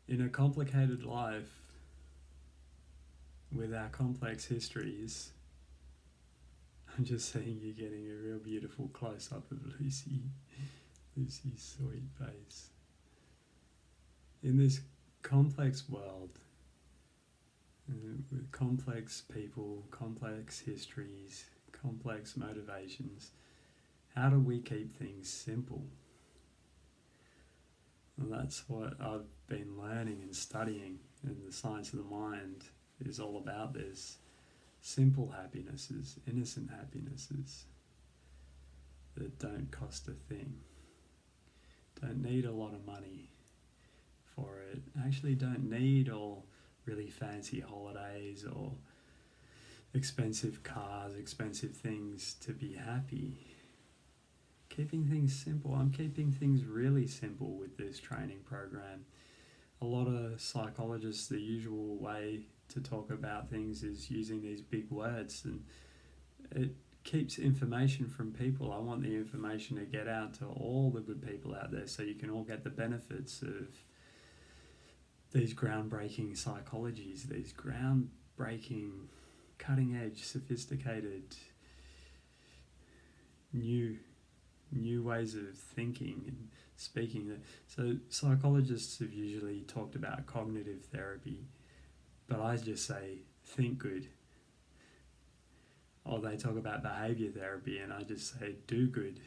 In a complicated life, with our complex histories, I'm just seeing you getting a real beautiful close up of Lucy's sweet face. In this complex world, with complex people, complex histories, complex motivations, how do we keep things simple? Well, that's what I've been learning and studying, and the science of the mind is all about this. Simple happinesses, innocent happinesses that don't cost a thing, don't need a lot of money for it, actually don't need all really fancy holidays or expensive cars, expensive things to be happy. Keeping things simple. I'm keeping things really simple with this training program. A lot of psychologists, the usual way to talk about things is using these big words, and it keeps information from people. I want the information to get out to all the good people out there so you can all get the benefits of these groundbreaking psychologies, these groundbreaking, cutting edge, sophisticated, new ways of thinking and speaking. So psychologists have usually talked about cognitive therapy, but I just say think good. Or they talk about behavior therapy and I just say do good.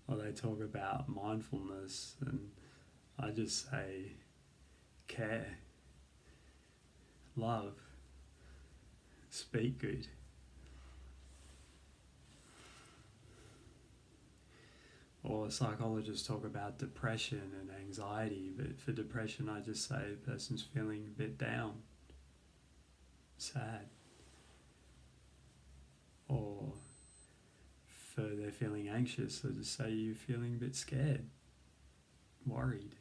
Or they talk about mindfulness and I just say care, love, speak good. Or psychologists talk about depression and anxiety, but for depression I just say a person's feeling a bit down, sad. Or for they're feeling anxious, I just say you're feeling a bit scared, worried.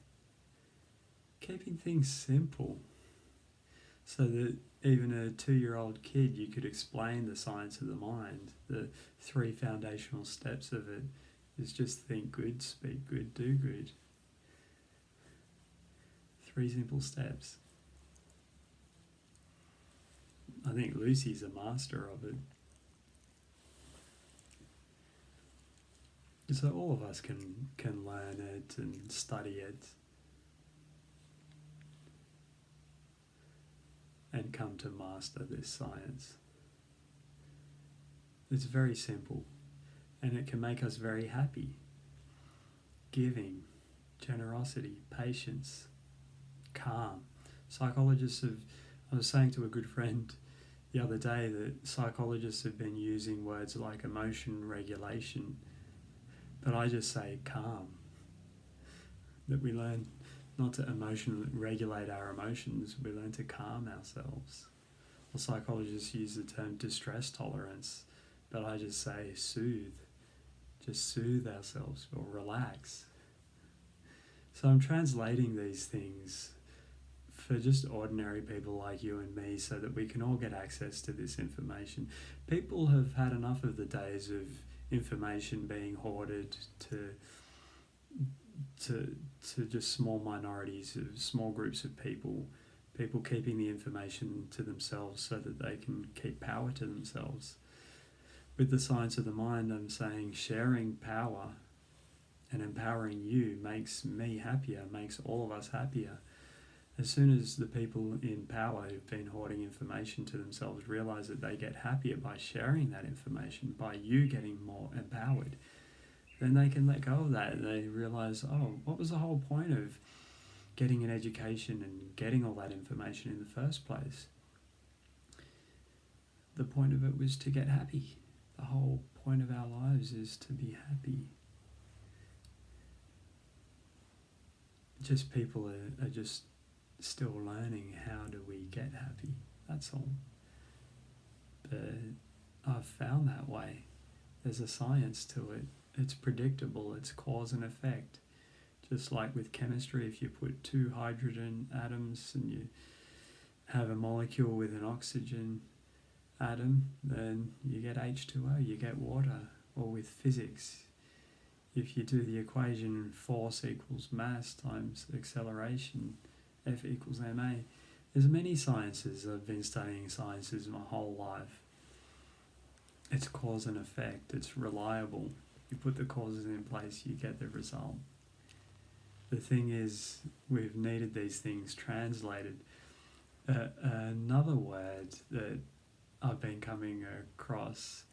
Keeping things simple so that even a 2-year-old kid, you could explain the science of the mind. The 3 foundational steps of it is just think good, speak good, do good. 3 simple steps. I think Lucy's a master of it. So all of us can learn it and study it and come to master this science. It's very simple and it can make us very happy. Giving, generosity, patience, calm. Psychologists have, I was saying to a good friend the other day that psychologists have been using words like emotion regulation, but I just say calm. That we learn not to emotionally regulate our emotions, we learn to calm ourselves. Well, psychologists use the term distress tolerance, but I just say soothe. Just soothe ourselves or relax. So I'm translating these things for just ordinary people like you and me so that we can all get access to this information. People have had enough of the days of information being hoarded to just small minorities of small groups of people keeping the information to themselves so that they can keep power to themselves. With the science of the mind, I'm saying sharing power and empowering you makes me happier, makes all of us happier. As soon as the people in power who've been hoarding information to themselves realise that they get happier by sharing that information, by you getting more empowered, then they can let go of that. They realise, oh, what was the whole point of getting an education and getting all that information in the first place? The point of it was to get happy. The whole point of our lives is to be happy. Just people are just still learning how do we get happy, that's all. But I've found that way. There's a science to it. It's predictable, it's cause and effect. Just like with chemistry, if you put 2 hydrogen atoms and you have a molecule with an oxygen atom, then you get H2O, you get water. Or with physics, if you do the equation force equals mass times acceleration, F equals ma, there's many sciences. I've been studying sciences my whole life. It's cause and effect. It's reliable. You put the causes in place, you get the result. The thing is, we've needed these things translated. Another word that I've been coming across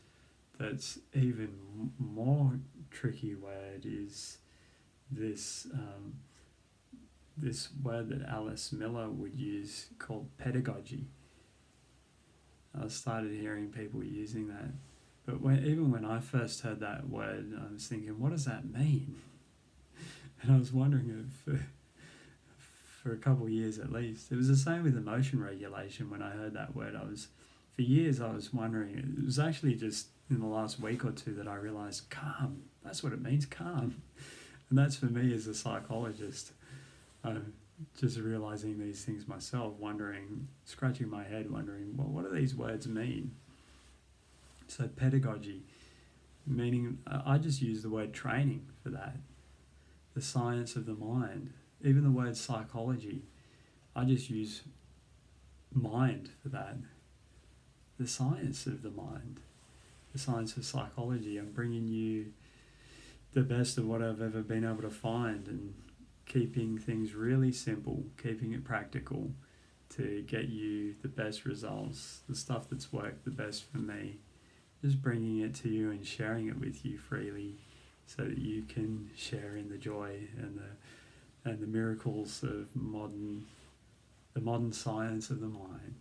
that's even more tricky word is this this word that Alice Miller would use called pedagogy. I started hearing people using that, but even when I first heard that word, I was thinking, what does that mean? And I was wondering if for a couple of years at least. It was the same with emotion regulation. When I heard that word, for years I was wondering. It was actually just in the last week or two that I realized calm. That's what it means, calm. And that's for me as a psychologist. Just realizing these things myself, wondering, scratching my head, wondering, well, what do these words mean? So pedagogy, meaning I just use the word training for that. The science of the mind. Even the word psychology, I just use mind for that. The science of the mind, the science of psychology. I'm bringing you the best of what I've ever been able to find and keeping things really simple, keeping it practical to get you the best results, the stuff that's worked the best for me. Just bringing it to you and sharing it with you freely so that you can share in the joy and the miracles of the modern science of the mind.